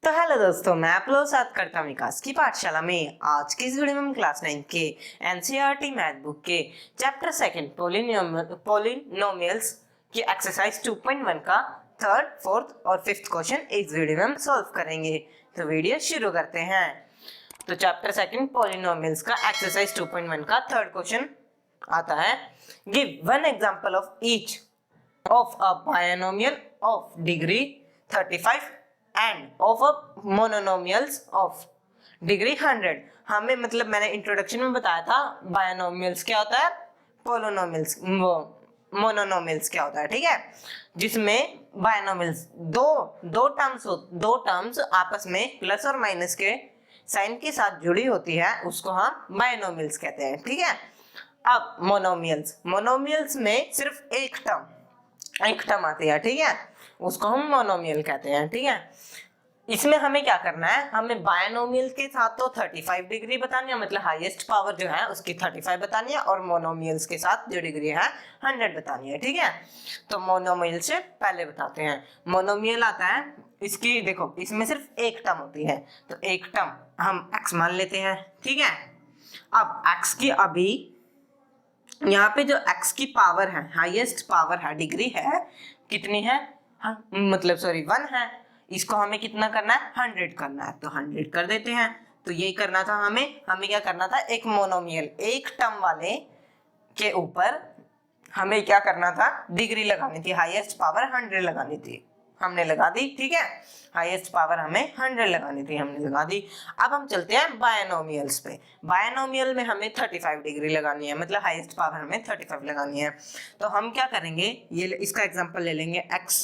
तो हेलो दोस्तों, मैं आप लोग साथ करता हूँ विकास की पाठशाला में। आज की इस वीडियो में हम क्लास 9 के एनसीईआरटी मैथ बुक के चैप्टर सेकंड पॉलिनोमियल्स की एक्सरसाइज 2.1 का थर्ड, फोर्थ और फिफ्थ क्वेश्चन इस वीडियो में हम सॉल्व करेंगे। तो वीडियो शुरू करते हैं। तो चैप्टर सेकंड पॉलिनोमियल्स का एक्सरसाइज 2.1 का थर्ड क्वेश्चन आता है, give one example of each of a binomial of degree 35 and of a monomials of degree 100। हमें मतलब मैंने इंट्रोडक्शन में बताया था बायनोमियल्स क्या होता है, पोलिनोमियल्स वो मोनोनोमियल्स क्या होता है, ठीक है। जिसमें बायनोमियल्स दो टर्म्स आपस में प्लस और माइनस के साइन के साथ जुड़ी होती है, उसको हम बायनोमियल्स कहते हैं, ठीक है। अब मोनोमियल्स में सिर्फ एक टर्म आती है, ठीक है, उसको हम मोनोमियल कहते हैं, ठीक है। इसमें हमें क्या करना है, हमें बायनोमियल के साथ तो 35 डिग्री बतानी है, मतलब हाईएस्ट पावर जो है उसकी 35 बतानी है, और मोनोमियल्स के साथ जो डिग्री है 100 बतानी है, ठीक है। तो मोनोमियल से पहले बताते हैं। मोनोमियल आता है, इसकी देखो इसमें सिर्फ एक टर्म होती है, तो एक टर्म हम x मान लेते हैं, ठीक है। अब x की अभी यहाँ पे जो x की पावर है, हाईएस्ट पावर है, डिग्री है, कितनी है, मतलब सॉरी 1 है। इसको हमें कितना करना है, 100 करना है, तो 100 कर देते हैं। तो यही करना था हमें क्या करना था, एक मोनोमियल एक टर्म वाले के ऊपर हमें क्या करना था, डिग्री लगानी थी, हाईएस्ट पावर 100 लगानी थी, हमने लगा दी, ठीक है। हाईएस्ट पावर हमें 100 लगानी थी, हमने लगा दी। अब हम चलते हैं बायनोमियल्स पे। बायनोमियल में हमें 35 डिग्री लगानी है, मतलब हाईएस्ट पावर हमें 35 लगानी है। तो हम क्या करेंगे, ये इसका एग्जांपल ले लेंगे x,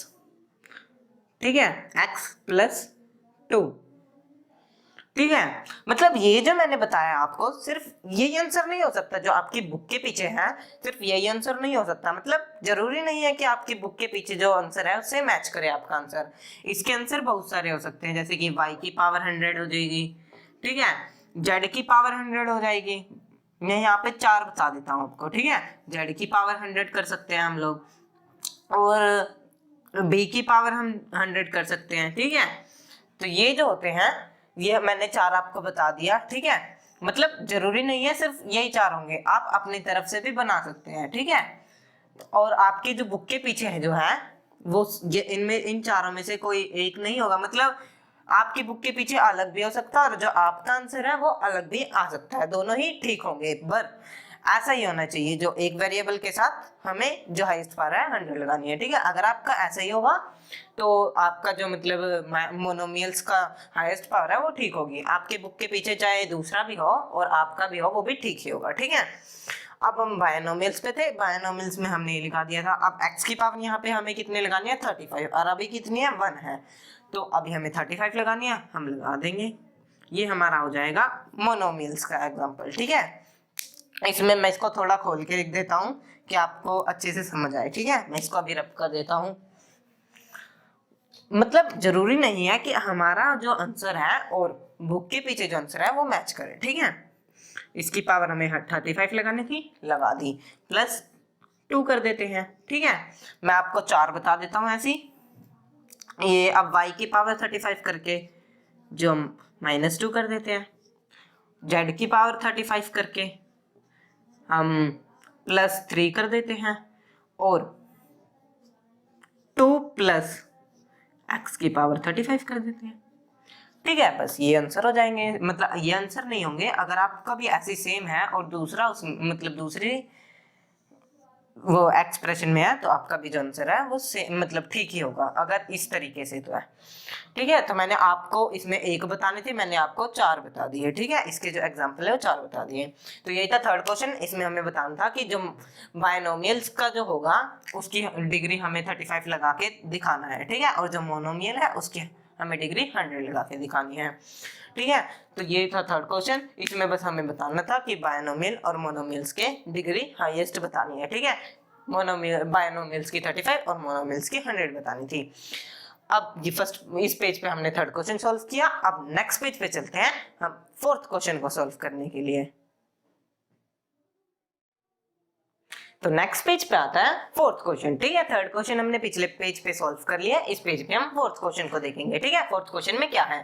ठीक है, x प्लस 2, ठीक है। मतलब ये जो मैंने बताया आपको, सिर्फ यही आंसर नहीं हो सकता जो आपकी बुक के पीछे है, सिर्फ यही आंसर नहीं हो सकता, मतलब जरूरी नहीं है कि आपकी बुक के पीछे जो आंसर है उससे मैच करे आपका आंसर। इसके आंसर बहुत सारे हो सकते हैं, जैसे कि y की पावर 100 हो जाएगी, ठीक है, z की पावर 100 हो जाएगी। मैं यहाँ पे 4 बता देता हूँ आपको, ठीक है। z की पावर 100 कर सकते हैं हम लोग, और b की पावर हम 100 कर सकते हैं, ठीक है। तो ये जो होते हैं, ये मैंने 4 आपको बता दिया, ठीक है। मतलब जरूरी नहीं है सिर्फ यही 4 होंगे, आप अपनी तरफ से भी बना सकते हैं, ठीक है। और आपकी जो बुक के पीछे है जो है वो ये इनमें इन चारों में से कोई एक नहीं होगा, मतलब आपकी बुक के पीछे अलग भी हो सकता है और जो आपका आंसर है वो अलग भी आ सकता है, दोनों ही ठीक होंगे। पर ऐसा ही होना चाहिए, जो एक वेरिएबल के साथ हमें जो हाईएस्ट पावर है 100 लगानी है, ठीक है। अगर आपका ऐसा ही होगा तो आपका जो मतलब मोनोमियल्स का हाईएस्ट पावर है वो ठीक होगी। आपके बुक के पीछे चाहे दूसरा भी हो और आपका भी हो, वो भी ठीक ही होगा, ठीक है। अब हम बायनोमियल्स पे थे, बायनोमियल्स में हमने लिखा दिया था। अब x की पावर यहाँ पे हमें कितने लगानी है, 35, और अभी कितनी है, 1 है, तो अभी हमें 35 लगानी है, हम लगा देंगे। ये हमारा हो जाएगा मोनोमियल्स का एग्जाम्पल, ठीक है। इसमें मैं इसको थोड़ा खोल के लिख देता हूँ कि आपको अच्छे से समझ आए, ठीक है। मैं इसको अभी रब कर देता हूँ। मतलब जरूरी नहीं है कि हमारा जो आंसर है और बुक के पीछे जो आंसर है वो मैच करे, ठीक है। इसकी पावर हमें 35 लगानी थी, लगा दी, प्लस 2 कर देते हैं, ठीक है। मैं आपको 4 बता देता हूँ ऐसी। ये अब y की पावर 35 करके जो -2 कर देते हैं, z की पावर 35 करके हम +3 कर देते हैं, और 2 प्लस x की पावर 35 कर देते हैं, ठीक है। बस ये आंसर हो जाएंगे, मतलब ये आंसर नहीं होंगे। अगर आपका भी ऐसी सेम है और दूसरा उस मतलब दूसरी वो एक्सप्रेशन में है, तो आपका भी जो आंसर है वो सेम मतलब ठीक ही होगा, अगर इस तरीके से तो है, ठीक है। तो मैंने आपको इसमें 1 बताने थे, मैंने आपको 4 बता दिए, ठीक है। इसके जो एग्जांपल है वो 4 बता दिए। तो यही था थर्ड क्वेश्चन। इसमें हमें बताना था कि जो बायनोमियल्स का जो होगा उसकी डिग्री हमें 35 लगा के दिखाना है, ठीक है, और जो मोनोमियल है उसकी हमें डिग्री 100 लगा के दिखानी है, ठीक है। तो ये था थर्ड क्वेश्चन। इसमें बस हमें बताना था कि बायनोमियल और मोनोमियल्स के डिग्री हाईएस्ट बतानी है, ठीक है। मोनोमियल बायनोमियल्स की 35 और मोनोमियल्स की 100 बतानी थी। अब ये फर्स्ट इस पेज पे हमने थर्ड क्वेश्चन सॉल्व किया। अब नेक्स्ट पेज पे चलते हैं हम फोर्थ क्वेश्चन को सॉल्व करने के लिए। तो नेक्स्ट पेज पे आता है फोर्थ क्वेश्चन, ठीक है। थर्ड क्वेश्चन हमने पिछले पेज पे सॉल्व कर लिया, इस पेज पे हम फोर्थ क्वेश्चन को देखेंगे, ठीक है। फोर्थ क्वेश्चन में क्या है,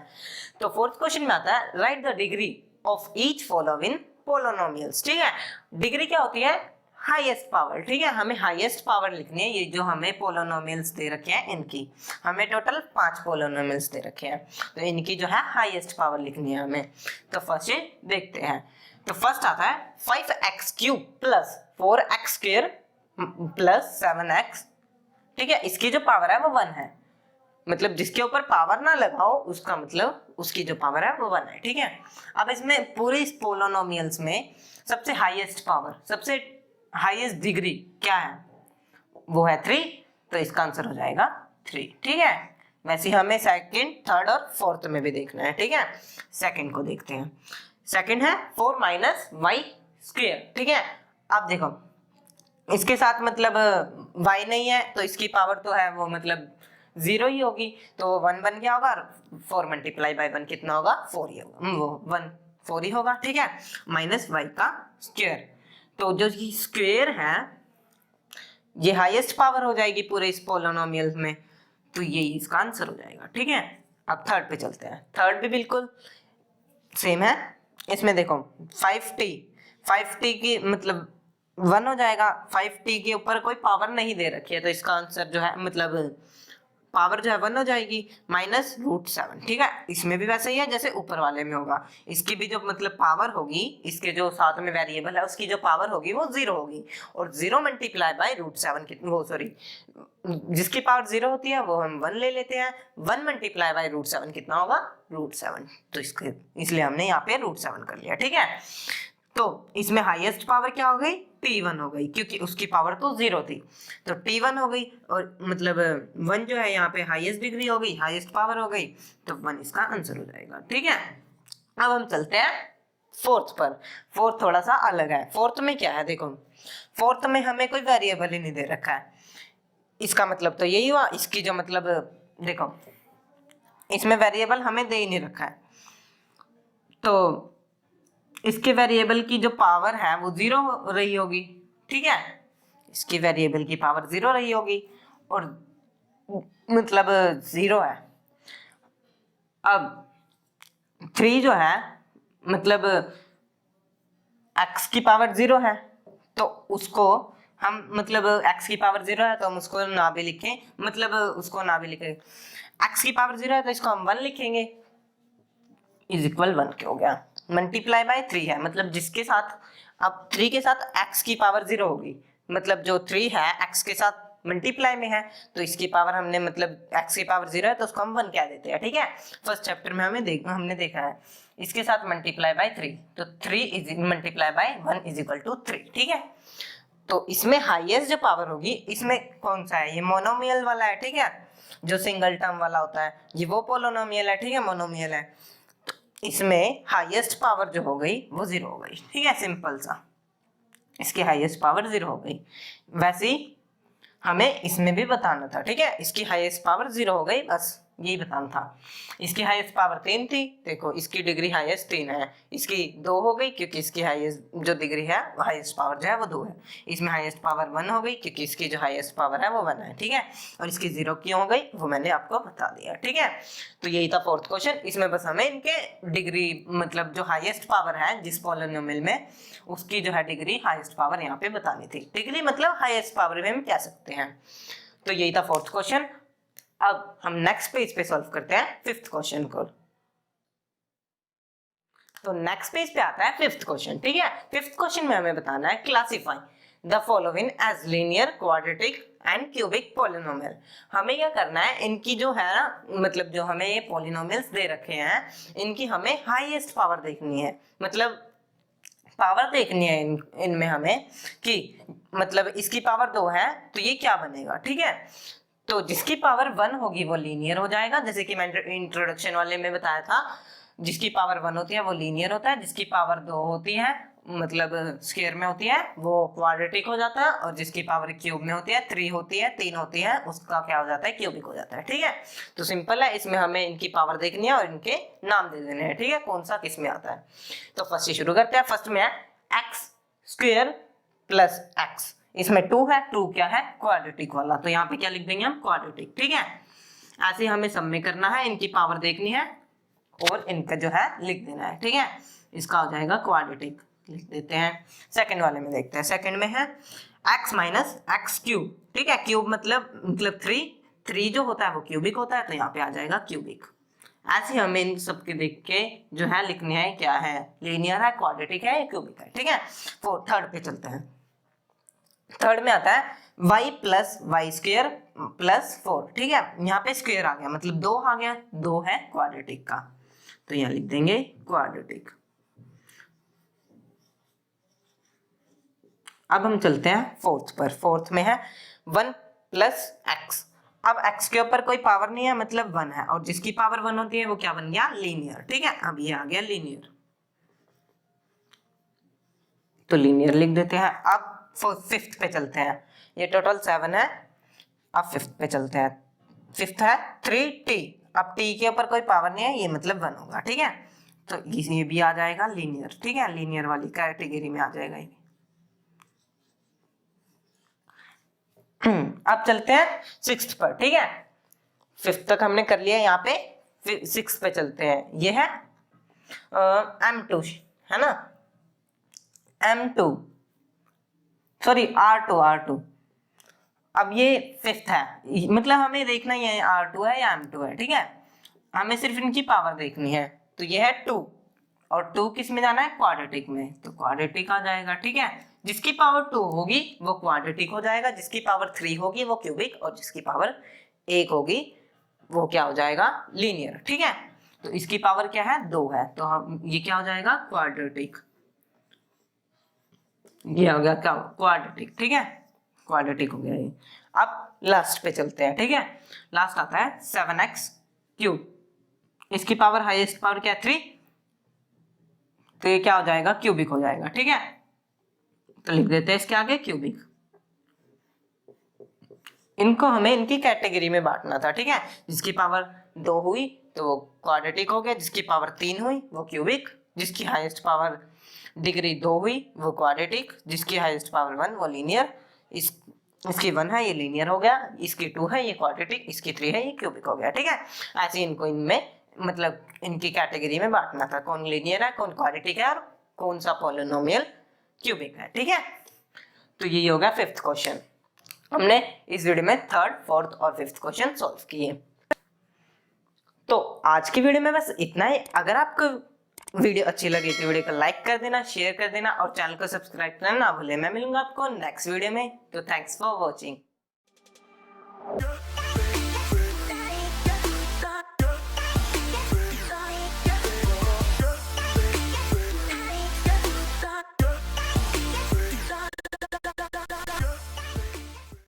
तो फोर्थ क्वेश्चन में आता है right the degree of each following polynomials, ठीक है। डिग्री क्या होती है, हाईएस्ट पावर, ठीक है। हमें हाईएस्ट पावर लिखनी है, ये जो हमें पोलिनोमियल्स दे रखे हैं इनकी, हमें टोटल 5 पोलिनोमियल्स दे रखे हैं, तो इनकी जो है हाईएस्ट पावर लिखनी है हमें। तो फर्स्ट देखते हैं, तो फर्स्ट आता है 5x³ plus 4x² plus 7x, ठीक है। इसकी जो पावर है वो 1 है, मतलब जिसके ऊपर पावर ना लगाओ उसका मतलब उसकी जो पावर है वो 1 है, ठीक है। अब इसमें पूरे इस पोलिनोमियल्स में सबसे हाईएस्ट पावर, सबसे हाईएस्ट डिग्री क्या है, वो है 3, तो इसका आंसर हो जाएगा 3, ठीक है। वैसे हमें सेकंड, थर्ड और फोर्थ में भी देखना है, ठीक है। सेकंड को देखते हैं, सेकंड है 4 - y², ठीक है। अब देखो इसके साथ मतलब y नहीं है, तो इसकी पावर तो है वो मतलब 0 ही होगी, तो 1 बन गया होगा, 4 × 1 कितना होगा, 4 ही होगा, वो 1 4 ही होगा, ठीक है। माइनस y का स्क्वायर, तो जो ये स्क्वायर है ये हाईएस्ट पावर हो जाएगी पूरे इस पोलिनोमियल में, तो ये इसका आंसर हो जाएगा, ठीक है। अब थर्ड पे चलते हैं, थर्ड भी बिल्कुल सेम है। इसमें देखो 5t की मतलब 1 हो जाएगा, 5t के ऊपर कोई पावर नहीं दे रखी है, तो इसका आंसर जो है मतलब पावर जो है 1 हो जाएगी, -√7, ठीक है। इसमें भी वैसे ही है जैसे ऊपर वाले में होगा, इसकी भी जो मतलब पावर होगी, इसके जो साथ में वेरिएबल है उसकी जो पावर होगी वो 0 होगी, और 0 × √7 वो सॉरी जिसकी पावर 0 होती है वो हम 1 ले लेते हैं, 1 × √7 कितना होगा, √7, तो इसके इसलिए हमने यहाँ पे √7 कर लिया, ठीक है। तो इसमें हाईएस्ट पावर क्या हो गई, T1 हो गई, क्योंकि उसकी पावर तो 0 थी, तो T1 हो गई, और मतलब 1 जो है यहाँ पे हाईएस्ट डिग्री हो गई, हाईएस्ट पावर हो गई, तो 1 इसका आंसर हो जाएगा, ठीक है। अब हम चलते हैं फोर्थ पर, फोर्थ थोड़ा सा अलग है। फोर्थ में क्या है, देखो फोर्थ में हमें कोई वेरिएबल ही नहीं दे रखा है, इसका मतलब तो यही हुआ, इसकी जो मतलब देखो इसमें वेरिएबल हमें दे ही नहीं रखा है, तो इसके वेरिएबल की जो पावर है वो 0 रही होगी, ठीक है। इसकी वेरिएबल की पावर 0 रही होगी, और मतलब 0 है। अब 3 जो है मतलब x की पावर 0 है, तो उसको हम मतलब x की पावर 0 है तो हम उसको ना भी लिखें, मतलब उसको ना भी लिखें, x की पावर 0 है तो इसको हम 1 लिखेंगे, = 1 क्या हो गया, ×3 है, मतलब जिसके साथ अब 3 के साथ x की पावर 0 होगी, मतलब जो 3 है x के साथ मल्टीप्लाई में है, तो इसकी पावर हमने मतलब x की पावर 0 है तो उसको हम 1 कह देते हैं, ठीक है। फर्स्ट चैप्टर में हमने देखा है, इसके साथ ×3, तो 3 × 1 = 3, ठीक है। तो इसमें हाईएस्ट जो पावर होगी, इसमें कौन सा है, ये मोनोमियल वाला है, ठीक है, जो सिंगल टर्म वाला होता है, ये वो पोलिनोमियल है, ठीक है, मोनोमियल है। इसमें हाईएस्ट पावर जो हो गई वो 0 हो गई, ठीक है, सिंपल सा, इसकी हाईएस्ट पावर 0 हो गई। वैसे ही हमें इसमें भी बताना था, ठीक है, इसकी हाईएस्ट पावर 0 हो गई, बस यही बताना था। इसकी हाईएस्ट पावर 3 थी, देखो इसकी डिग्री हाईएस्ट 3 है, इसकी 2 हो गई क्योंकि इसकी हाईएस्ट जो डिग्री है हाईएस्ट पावर जो है वो 2 है, इसमें हाईएस्ट पावर 1 हो गई क्योंकि इसकी जो हाईएस्ट पावर है वो 1 है, ठीक है, और इसकी 0 क्यों हो गई वो मैंने आपको बता दिया, ठीक है। तो यही था फोर्थ क्वेश्चन, इसमें बस हमें इनके डिग्री मतलब जो हाईएस्ट पावर है जिस पॉलिनोमियल में, उसकी जो है डिग्री हाईएस्ट पावर यहाँ पे बतानी थी, डिग्री मतलब हाईएस्ट पावर में हम कह सकते हैं। तो यही था फोर्थ क्वेश्चन। अब हम नेक्स्ट पेज पे सॉल्व करते हैं फिफ्थ क्वेश्चन को। तो नेक्स्ट पेज पे आता है फिफ्थ क्वेश्चन, ठीक है। फिफ्थ क्वेश्चन में हमें बताना है classify the following as linear, quadratic and cubic polynomial. हमें क्या करना है, इनकी जो है ना मतलब जो हमें ये पॉलिनोमियल्स दे रखे हैं, इनकी हमें हाईएस्ट पावर देखनी है, मतलब पावर देखनी है इनमें हमें कि मतलब इसकी पावर 2 है तो ये क्या बनेगा, ठीक है। तो जिसकी पावर 1 होगी वो लीनियर हो जाएगा, जैसे कि मैंने इंट्रोडक्शन वाले में बताया था, जिसकी पावर 1 होती है वो लीनियर होता है, जिसकी पावर 2 होती है मतलब स्क्वायर में होती है वो क्वाड्रेटिक हो जाता है, और जिसकी पावर क्यूब में होती है 3 होती है, 3 होती है, उसका क्या हो जाता है, क्यूबिक हो जाता है, ठीक है। तो सिंपल है, इसमें हमें इनकी पावर देखनी है और इनके नाम दे देने हैं, ठीक है, कौन सा किस में आता है। तो फर्स्ट से शुरू करते हैं, फर्स्ट में है x² + x, इसमें 2 है, 2 क्या है क्वाड्रेटिक वाला, तो यहाँ पे क्या लिख देंगे हम क्वाड्रेटिक। ठीक है, ऐसे हमें सब में करना है, इनकी पावर देखनी है और इनका जो है लिख देना है। ठीक है, इसका हो जाएगा क्वाड्रेटिक, लिख देते हैं। सेकंड वाले में देखते हैं, सेकंड में है x माइनस एक्स क्यूब। ठीक है, क्यूब मतलब 3 जो होता है वो क्यूबिक होता है, तो यहाँ पे आ जाएगा क्यूबिक। ऐसे हमें इन सब के देख के जो है लिखनी है, क्या है लीनियर है, क्वाड्रेटिक है या क्यूबिक है। ठीक है, थर्ड पे चलते हैं। थर्ड में आता है y plus Y square plus 4। ठीक है, यहाँ पे स्क्वेयर आ गया मतलब 2 आ गया, 2 है क्वाड्रेटिक का, तो यहाँ लिख देंगे क्वाड्रेटिक। अब हम चलते हैं फोर्थ पर। फोर्थ में है 1 प्लस एक्स। अब x के ऊपर कोई पावर नहीं है मतलब 1 है, और जिसकी पावर 1 होती है वो क्या बन गया लीनियर। ठीक है, अब ये आ गया लीनियर, तो लीनियर लिख देते हैं। अब फिफ्थ पे चलते हैं, ये टोटल 7 है। अब फिफ्थ पे चलते हैं, फिफ्थ है 3t। अब t के ऊपर कोई पावर नहीं है, ये मतलब 1 होगा। ठीक है, तो ये भी आ जाएगा लीनियर। ठीक है, लीनियर वाली कैटेगरी में आ जाएगा ये। अब चलते हैं सिक्स्थ पर। ठीक है, फिफ्थ तक हमने कर लिया, यहाँ पे सिक्स्थ पे चलते हैं। ये है m2 है ना, m2 सॉरी r2। अब ये फिफ्थ है, मतलब हमें देखना ही है r2 है या m2 है। ठीक है, हमें सिर्फ इनकी पावर देखनी है, तो ये है 2 और 2 किस में जाना है क्वाड्रेटिक में, तो क्वाड्रेटिक आ जाएगा। ठीक है, जिसकी पावर 2 होगी वो क्वाड्रेटिक हो जाएगा, जिसकी पावर 3 होगी वो क्यूबिक, और जिसकी पावर 1 होगी वो क्या हो जाएगा लीनियर। ठीक है, तो इसकी पावर क्या है 2 है, तो हम ये क्या हो जाएगा क्वाड्रेटिक। ये हो गया क्या क्वाड्रेटिक। ठीक है, क्वाड्रेटिक हो गया ये। अब लास्ट पे चलते हैं। ठीक है, लास्ट आता है 7x क्यूब। इसकी पावर हाईएस्ट पावर क्या है 3, तो ये क्या हो जाएगा क्यूबिक हो जाएगा। ठीक है, तो लिख देते हैं इसके आगे क्यूबिक। इनको हमें इनकी कैटेगरी में बांटना था। ठीक है, जिसकी पावर 2 हुई तो वो क्वाड्रेटिक हो गया, जिसकी पावर 3 हुई वो क्यूबिक, जिसकी हाईएस्ट पावर डिग्री 2 हुई वो क्वाड्रेटिक, जिसकी हाईएस्ट पावर 1 वो लीनियर। इसकी 1 है ये लीनियर हो गया, इसकी 2 है ये क्वाड्रेटिक, इसकी 3 है ये क्यूबिक हो गया। ठीक है, ऐसे इनको इनमें मतलब इनकी कैटेगरी में बांटना था, कौन लीनियर है कौन क्वाड्रेटिक है और कौन सा पॉलिनोमियल क्यूबिक है। ठीक है, तो ये हो गया फिफ्थ क्वेश्चन। हमने इस वीडियो में थर्ड, फोर्थ और फिफ्थ क्वेश्चन सॉल्व किए। तो आज की वीडियो में बस इतना ही। अगर आपको वीडियो अच्छी लगी तो वीडियो को लाइक कर देना, शेयर कर देना और चैनल को सब्सक्राइब करना ना भूलें। मैं मिलूंगा आपको नेक्स्ट वीडियो में, तो थैंक्स फॉर वॉचिंग।